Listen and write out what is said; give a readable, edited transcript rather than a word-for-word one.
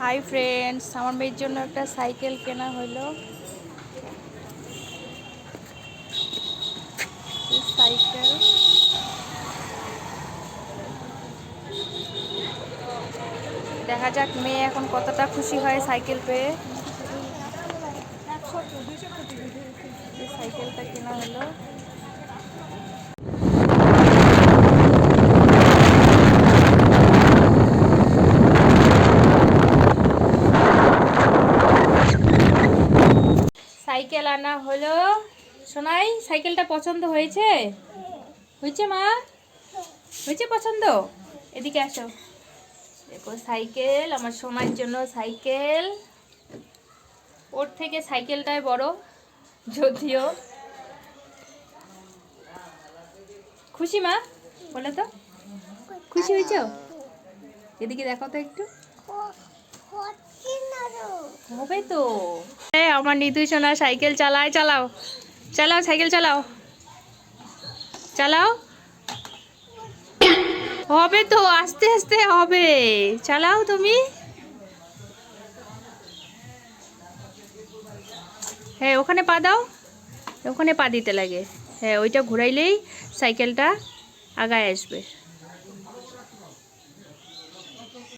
Hi friends, আমার মেয়ের জন্য একটা সাইকেল কেনা হলো। সাইকেল দেখা যাক মেয়ে এখন কতটা খুশি হয় সাইকেল পেয়ে। সাইকেলটা কেনা হলো। সাইকেল আনা হলো। সোনাই, সাইকেলটা পছন্দ হয়েছে? হয়েছে মা? হয়েছে পছন্দ? এদিকে আসো। দেখো সাইকেল, আমার সোনার জন্য সাইকেল। ওর থেকে সাইকেলটাই বড় যদিও। খুশি মা? বলে তো, খুশি হয়েছ? এদিকে দেখো তো একটু। হবে তো। আমার নিতু সোনা সাইকেল চালায়। চালাও চালাও, সাইকেল চালাও চালাও। হবে তো, আস্তে আস্তে হবে। চালাও তুমি। হ্যাঁ, ওখানে পা দাও, ওখানে পা দিতে লাগে। হ্যাঁ, ওইটা ঘুরাইলেই সাইকেলটা আগায় আসবে।